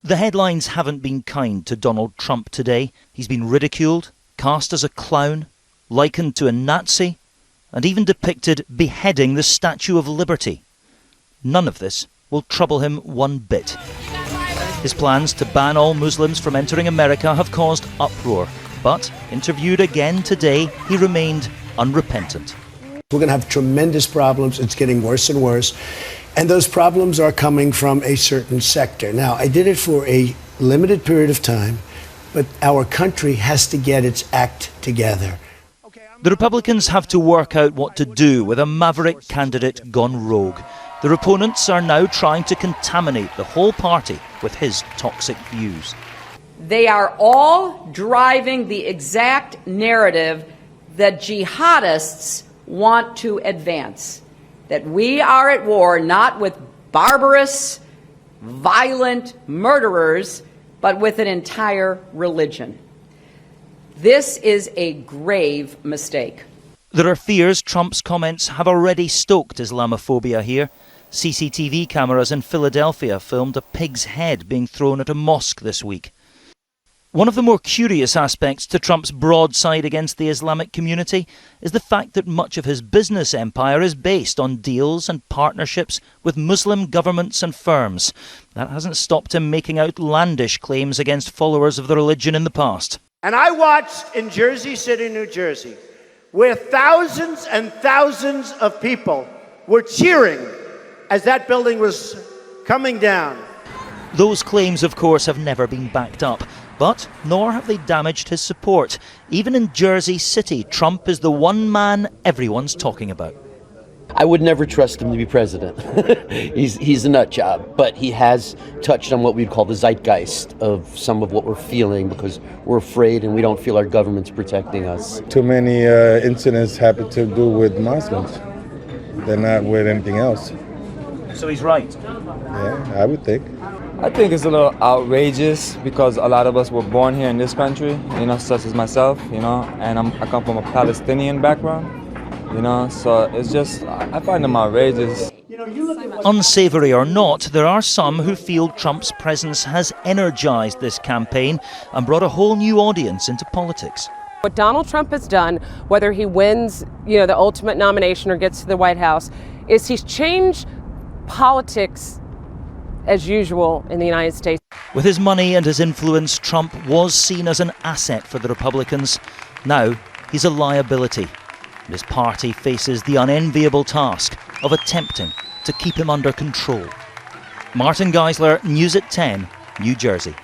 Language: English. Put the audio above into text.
The headlines haven't been kind to Donald Trump today. He's been ridiculed, cast as a clown, likened to a Nazi, and even depicted beheading the Statue of Liberty. None of this will trouble him one bit. His plans to ban all Muslims from entering America have caused uproar, but interviewed again today, he remained unrepentant. We're going to have tremendous problems. It's getting worse and worse. And those problems are coming from a certain sector. Now, I did it for a limited period of time, but our country has to get its act together. The Republicans have to work out what to do with a maverick candidate gone rogue. Their opponents are now trying to contaminate the whole party with his toxic views. They are all driving the exact narrative that jihadists want to advance. That we are at war not with barbarous, violent murderers, but with an entire religion. This is a grave mistake. There are fears Trump's comments have already stoked Islamophobia here. CCTV cameras in Philadelphia filmed a pig's head being thrown at a mosque this week. One of the more curious aspects to Trump's broadside against the Islamic community is the fact that much of his business empire is based on deals and partnerships with Muslim governments and firms. That hasn't stopped him making outlandish claims against followers of the religion in the past. And I watched in Jersey City, New Jersey, where thousands and thousands of people were cheering as that building was coming down. Those claims, of course, have never been backed up. But nor have they damaged his support. Even in Jersey City, Trump is the one man everyone's talking about. I would never trust him to be president. He's a nut job, but he has touched on what we'd call the zeitgeist of some of what we're feeling because we're afraid and we don't feel our government's protecting us. Too many incidents happen to do with Muslims. They're not with anything else. So he's right? Yeah, I would think. I think it's a little outrageous because a lot of us were born here in this country, such as myself, and I come from a Palestinian background, so it's just, I find them outrageous. Unsavoury or not, there are some who feel Trump's presence has energised this campaign and brought a whole new audience into politics. What Donald Trump has done, whether he wins, the ultimate nomination or gets to the White House, is he's changed politics as usual in the United States. With his money and his influence, Trump was seen as an asset for the Republicans. Now he's a liability. And his party faces the unenviable task of attempting to keep him under control. Martin Geisler, News at 10, New Jersey.